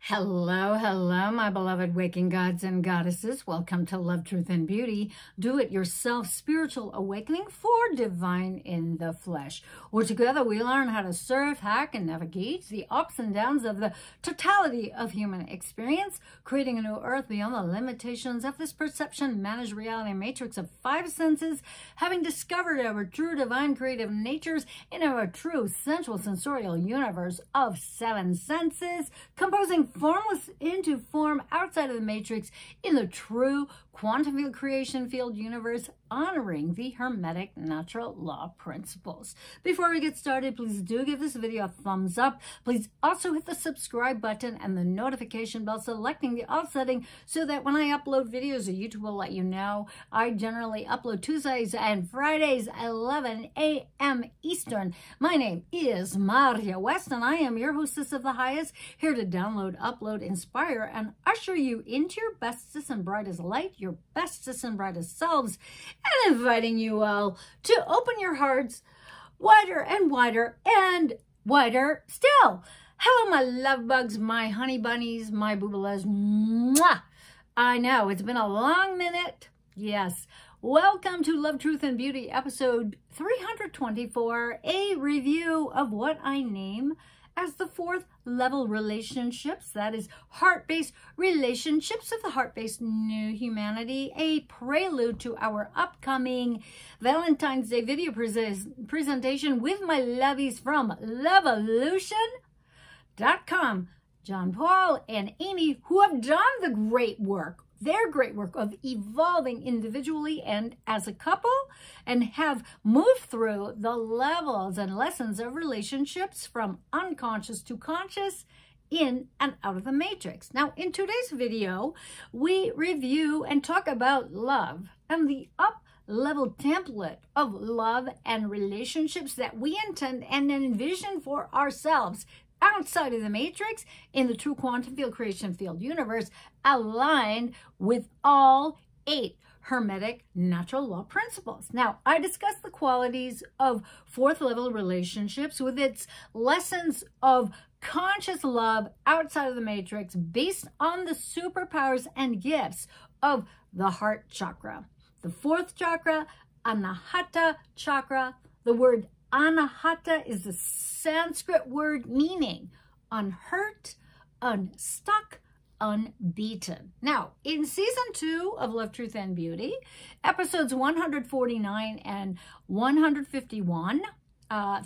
Hello, hello, my beloved waking gods and goddesses. Welcome to Love, Truth, and Beauty. Do-it-yourself spiritual awakening for divine in the flesh, where together we learn how to surf, hack, and navigate the ups and downs of the totality of human experience, creating a new earth beyond the limitations of this perception, managed reality matrix of five senses, having discovered our true divine creative natures in our true sensual sensorial universe of seven senses, composing formless into form outside of the matrix in the true quantum field creation field universe, honoring the Hermteic Natural Law Principles. Before we get started, please do give this video a thumbs up. Please also hit the subscribe button and the notification bell, selecting the all setting so that when I upload videos, YouTube will let you know. I generally upload Tuesdays and Fridays, 11 a.m. Eastern. My name is Maria West, and I am your hostess of the highest, here to download, upload, inspire, and usher you into your bestest and brightest light, your bestest and brightest selves, and inviting you all to open your hearts wider and wider and wider still. Hello, my love bugs, my honey bunnies, my boobalas. Mwah! I know, it's been a long minute. Yes. Welcome to Love, Truth, and Beauty, episode 324, a review of what I name as the fourth level relationships, that is heart-based relationships of the heart-based new humanity, a prelude to our upcoming Valentine's Day video presentation with my lovies from LoveTruth&Beauty.com, John Paul and Amy, who have done the great work, their great work of evolving individually and as a couple, and have moved through the levels and lessons of relationships from unconscious to conscious, in and out of the matrix. Now, in today's video, we review and talk about love and the up-level template of love and relationships that we intend and envision for ourselves outside of the matrix in the true quantum field creation field universe, aligned with all 8 Hermetic Natural Law Principles. Now, I discuss the qualities of fourth level relationships with its lessons of conscious love outside of the matrix based on the superpowers and gifts of the Heart Chakra. The fourth chakra, Anahata Chakra. The word Anahata is the Sanskrit word meaning unhurt, unstuck, unbeaten. Now, in season 2 of Love, Truth, and Beauty, episodes 149 and 151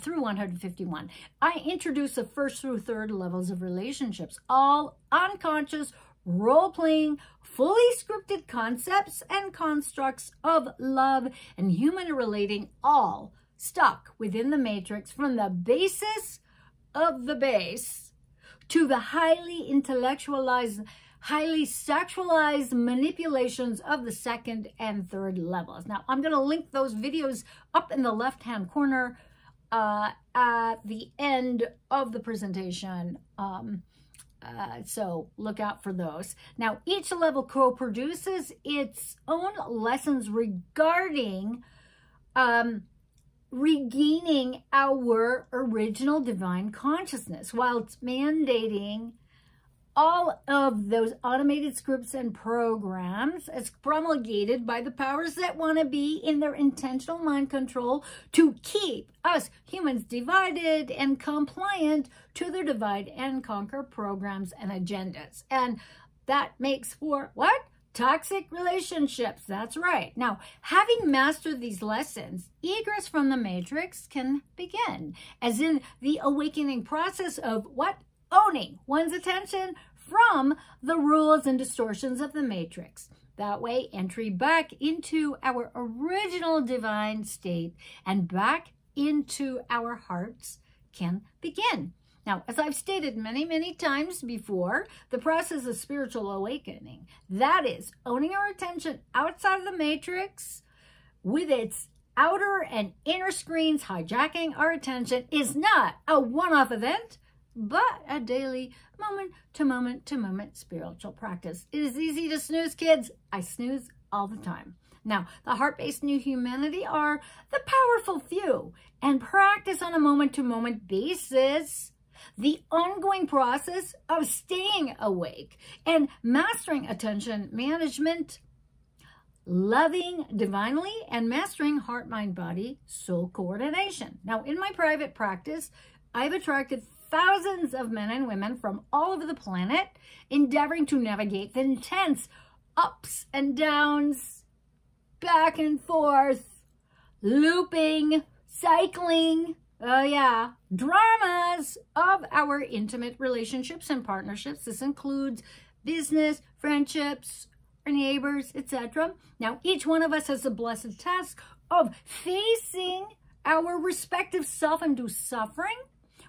through 151, I introduce the first through third levels of relationships, all unconscious, role-playing, fully scripted concepts and constructs of love and human relating, all stuck within the matrix from the basis of the base to the highly intellectualized, highly sexualized manipulations of the second and third levels. Now, I'm going to link those videos up in the left-hand corner at the end of the presentation. So look out for those. Now, each level co-produces its own lessons regarding regaining our original divine consciousness, while it's mandating all of those automated scripts and programs as promulgated by the powers that want to be in their intentional mind control to keep us humans divided and compliant to their divide and conquer programs and agendas. And that makes for what? Toxic relationships. That's right. Now, having mastered these lessons, egress from the matrix can begin, as in the awakening process of what? Owning one's attention from the rules and distortions of the matrix. That way, entry back into our original divine state and back into our hearts can begin. Now, as I've stated many, many times before, the process of spiritual awakening, that is owning our attention outside of the matrix with its outer and inner screens hijacking our attention, is not a one-off event, but a daily moment-to-moment spiritual practice. It is easy to snooze, kids. I snooze all the time. Now, the heart-based new humanity are the powerful few and practice on a moment-to-moment basis the ongoing process of staying awake and mastering attention management, loving divinely, and mastering heart, mind, body, soul coordination. Now, in my private practice, I've attracted thousands of men and women from all over the planet, endeavoring to navigate the intense ups and downs, back and forth, looping, cycling, dramas of our intimate relationships and partnerships. This includes business, friendships, our neighbors, etc. Now, each one of us has the blessed task of facing our respective self-induced suffering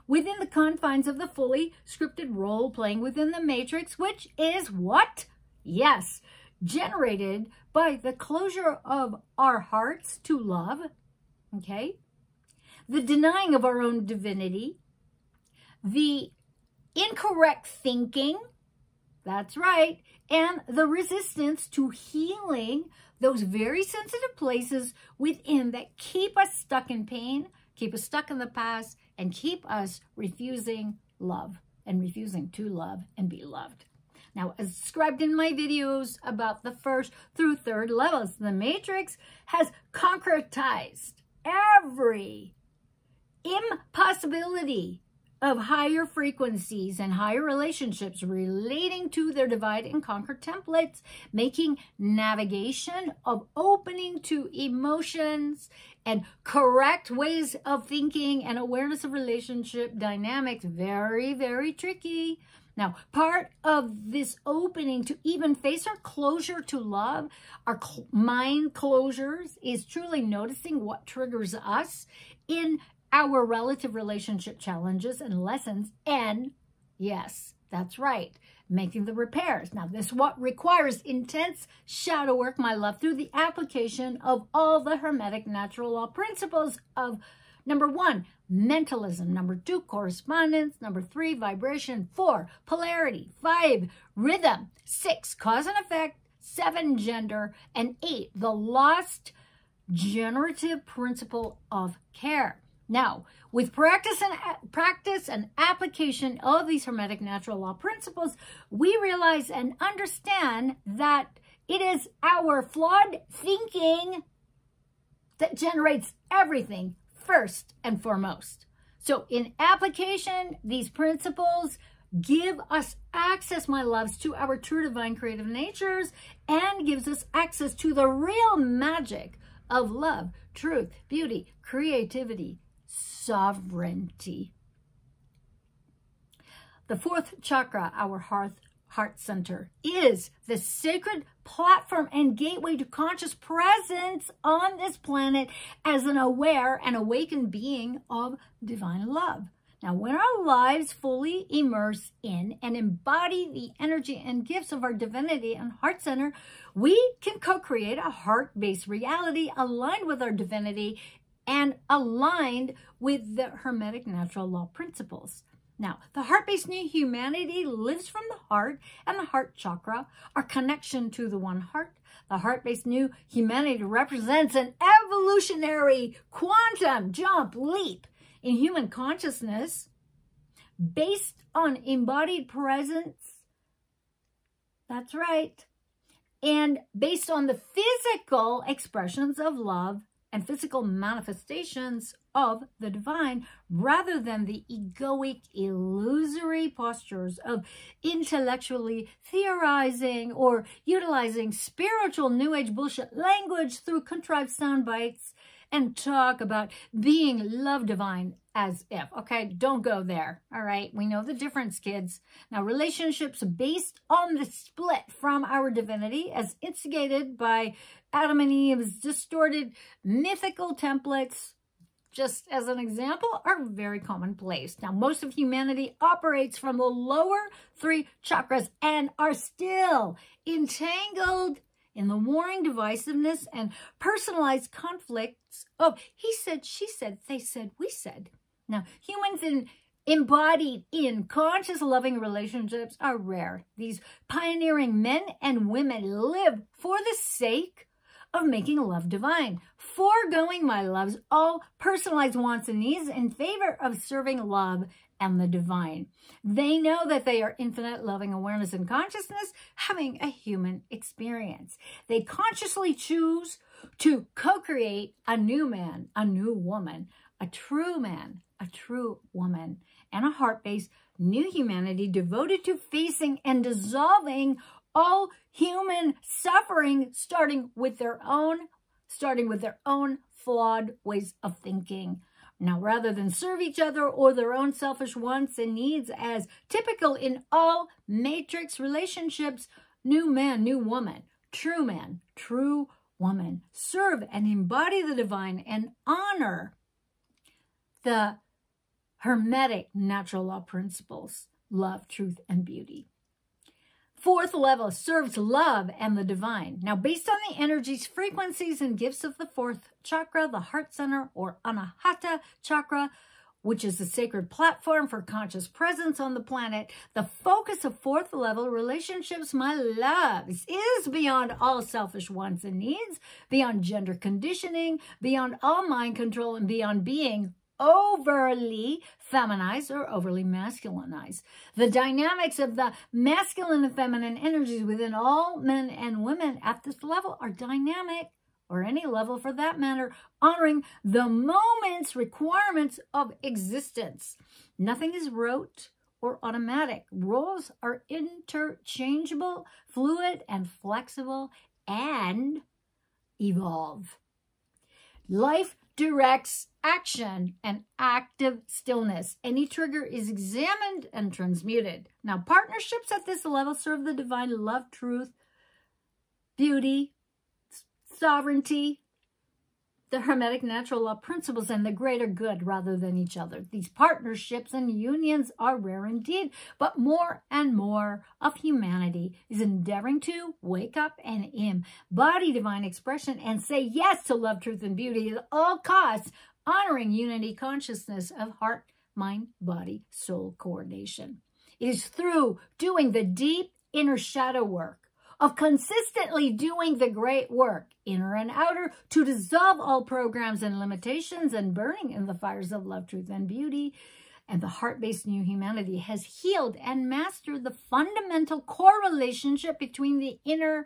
within the confines of the fully scripted role playing within the matrix, which is what? Yes, generated by the closure of our hearts to love, okay? The denying of our own divinity, the incorrect thinking, that's right, and the resistance to healing those very sensitive places within that keep us stuck in pain, keep us stuck in the past, and keep us refusing love and refusing to love and be loved. Now, as described in my videos about the first through third levels, the matrix has concretized every impossibility of higher frequencies and higher relationships relating to their divide and conquer templates, making navigation of opening to emotions and correct ways of thinking and awareness of relationship dynamics very, very tricky. Now, part of this opening to even face our closure to love, our mind closures, is truly noticing what triggers us in our relative relationship challenges and lessons, and yes, that's right, making the repairs. Now, this what requires intense shadow work, my love, through the application of all the Hermetic Natural Law Principles of number 1, mentalism, number 2, correspondence, number 3, vibration, 4, polarity, 5, rhythm, 6, cause and effect, 7, gender, and 8, the lost generative principle of care. Now, with practice and application of these Hermetic Natural Law Principles, we realize and understand that it is our flawed thinking that generates everything first and foremost. So in application, these principles give us access, my loves, to our true divine creative natures and gives us access to the real magic of love, truth, beauty, creativity, sovereignty. The 4th chakra, our heart center, is the sacred platform and gateway to conscious presence on this planet as an aware and awakened being of divine love. Now, when our lives fully immerse in and embody the energy and gifts of our divinity and heart center, we can co-create a heart-based reality aligned with our divinity and aligned with the Hermetic Natural Law Principles. Now, the heart-based new humanity lives from the heart and the heart chakra, our connection to the one heart. The heart-based new humanity represents an evolutionary quantum jump leap in human consciousness based on embodied presence. That's right. And based on the physical expressions of love and physical manifestations of the divine, rather than the egoic, illusory postures of intellectually theorizing or utilizing spiritual New Age bullshit language through contrived sound bites and talk about being love divine as if. Okay, don't go there. All right, we know the difference, kids. Now, relationships based on the split from our divinity as instigated by Adam and Eve's distorted mythical templates, just as an example, are very commonplace. Now, most of humanity operates from the lower 3 chakras and are still entangled in the warring divisiveness and personalized conflicts of he said, she said, they said, we said. Now, humans embodied in conscious loving relationships are rare. These pioneering men and women live for the sake of making love divine, foregoing, my loves, all personalized wants and needs in favor of serving love and the divine. They know that they are infinite loving awareness and consciousness having a human experience. They consciously choose to co-create a new man, a new woman, a true man, a true woman, and a heart-based new humanity devoted to facing and dissolving all human suffering, starting with their own flawed ways of thinking. Now, rather than serve each other or their own selfish wants and needs as typical in all matrix relationships, new man, new woman, true woman, serve and embody the divine and honor the Hermetic Natural Law Principles, love, truth, and beauty. Fourth level serves love and the divine. Now, based on the energies, frequencies, and gifts of the fourth chakra, the heart center, or Anahata Chakra, which is the sacred platform for conscious presence on the planet, the focus of fourth level relationships, my loves, is beyond all selfish wants and needs, beyond gender conditioning, beyond all mind control, and beyond being overly feminized or overly masculinized. The dynamics of the masculine and feminine energies within all men and women at this level are dynamic, or any level for that matter, honoring the moment's requirements of existence. Nothing is rote or automatic. Roles are interchangeable, fluid, and flexible, and evolve. Life directs action and active stillness. Any trigger is examined and transmuted. Now, partnerships at this level serve the divine love, truth, beauty, sovereignty, the Hermetic Natural Law Principles, and the greater good rather than each other. These partnerships and unions are rare indeed, but more and more of humanity is endeavoring to wake up and embody divine expression and say yes to love, truth, and beauty at all costs, honoring unity consciousness of heart, mind, body, soul coordination. It is through doing the deep inner shadow work of consistently doing the great work, inner and outer, to dissolve all programs and limitations and burning in the fires of love, truth, and beauty. And the heart-based new humanity has healed and mastered the fundamental core relationship between the inner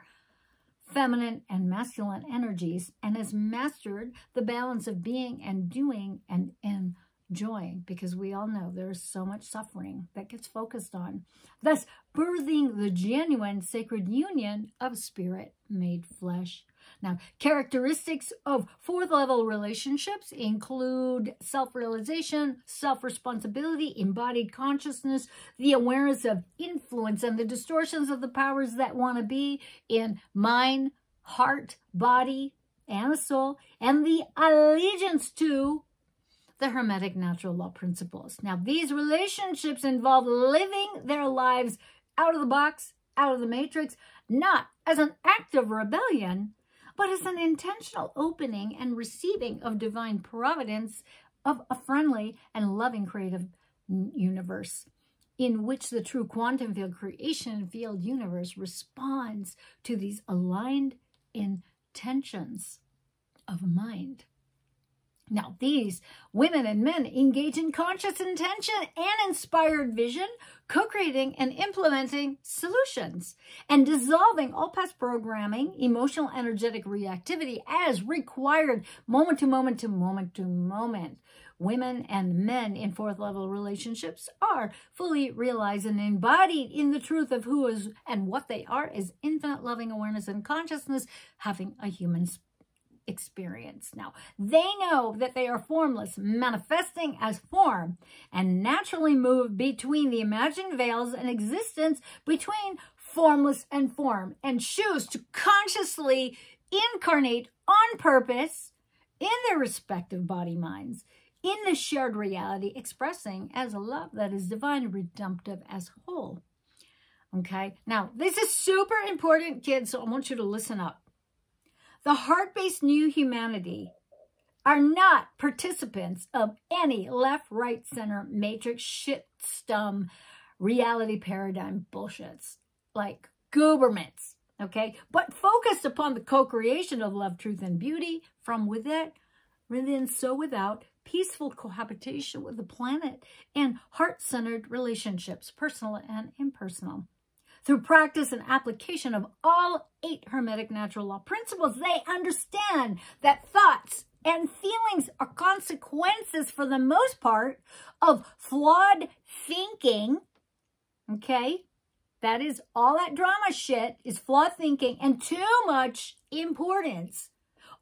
feminine and masculine energies, and has mastered the balance of being and doing and enjoying, because we all know there is so much suffering that gets focused on, thus birthing the genuine sacred union of spirit made flesh. Now, characteristics of fourth level relationships include self-realization, self-responsibility, embodied consciousness, the awareness of influence and the distortions of the powers that want to be in mind, heart, body, and the soul, and the allegiance to the Hermetic Natural Law Principles. Now, these relationships involve living their lives out of the box, out of the matrix, not as an act of rebellion, but as an intentional opening and receiving of divine providence of a friendly and loving creative universe, in which the true quantum field creation field universe responds to these aligned intentions of mind. Now, these women and men engage in conscious intention and inspired vision, co-creating and implementing solutions, and dissolving all past programming, emotional, energetic reactivity as required, moment to moment to moment to moment. Women and men in fourth level relationships are fully realized and embodied in the truth of who is and what they are as infinite loving awareness and consciousness having a human experience. Now, they know that they are formless, manifesting as form, and naturally move between the imagined veils and existence between formless and form, and choose to consciously incarnate on purpose in their respective body minds, in the shared reality, expressing as a love that is divine, redemptive as whole. Okay, now this is super important, kids, so I want you to listen up. The heart-based new humanity are not participants of any left, right, center, matrix, shit-stum, reality paradigm bullshits like gooberments, okay? But focused upon the co-creation of love, truth, and beauty from within, so without, peaceful cohabitation with the planet, and heart-centered relationships, personal and impersonal. Through practice and application of all 8 Hermetic Natural Law Principles, they understand that thoughts and feelings are consequences, for the most part, of flawed thinking, okay? That is all that drama shit is flawed thinking and too much importance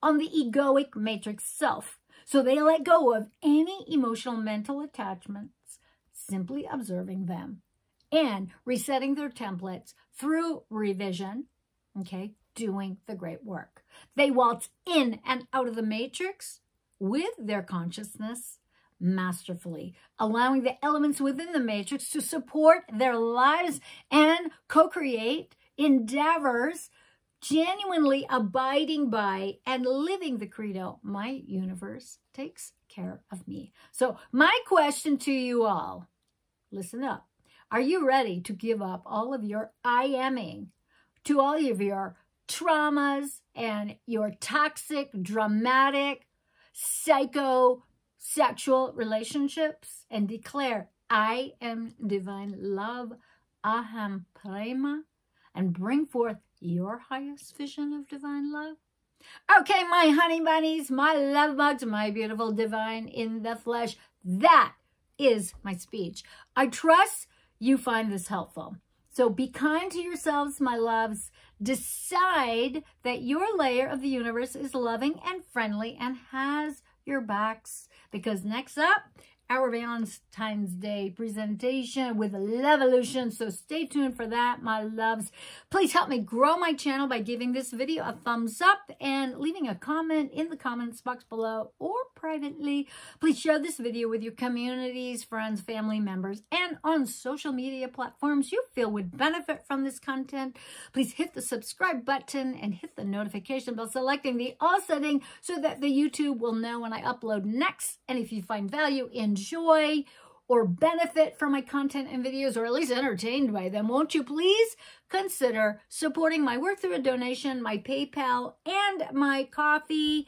on the egoic matrix self. So they let go of any emotional mental attachments, simply observing them and resetting their templates through revision, okay, doing the great work. They waltz in and out of the matrix with their consciousness masterfully, allowing the elements within the matrix to support their lives and co-create endeavors, genuinely abiding by and living the credo, my universe takes care of me. So my question to you all, listen up. Are you ready to give up all of your I-aming, to all of your traumas and your toxic, dramatic, psycho-sexual relationships, and declare, I am divine love, aham prema, and bring forth your highest vision of divine love? Okay, my honey bunnies, my love bugs, my beautiful divine in the flesh, that is my speech. I trust you find this helpful. So be kind to yourselves, my loves. Decide that your layer of the universe is loving and friendly and has your backs. Because next up, our Valentine's Day presentation with Lovevolution. So stay tuned for that, my loves. Please help me grow my channel by giving this video a thumbs up and leaving a comment in the comments box below or privately. Please share this video with your communities, friends, family members, and on social media platforms you feel would benefit from this content. Please hit the subscribe button and hit the notification bell, selecting the all setting so that the YouTube will know when I upload next. And if you find value, enjoy, or benefit from my content and videos, or at least entertained by them, won't you please consider supporting my work through a donation? My PayPal and my Ko-fi.com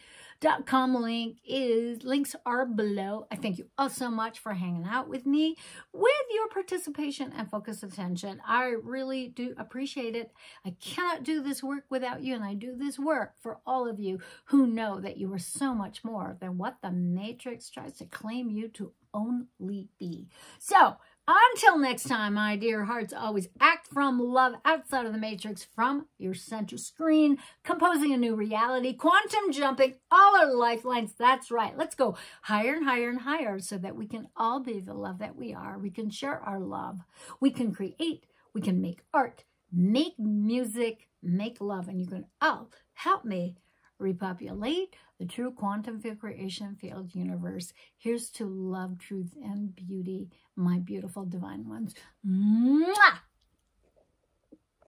links are below. I thank you all so much for hanging out with me, with your participation and focused attention. I really do appreciate it. I cannot do this work without you, and I do this work for all of you who know that you are so much more than what the Matrix tries to claim you to only be. So until next time, my dear hearts, always act from love outside of the Matrix, from your center screen, composing a new reality, quantum jumping all our lifelines. That's right. Let's go higher and higher and higher so that we can all be the love that we are. We can share our love. We can create. We can make art, make music, make love. And you can all help me repopulate the true quantum field creation field universe. Here's to love, truth, and beauty, my beautiful divine ones. Mwah!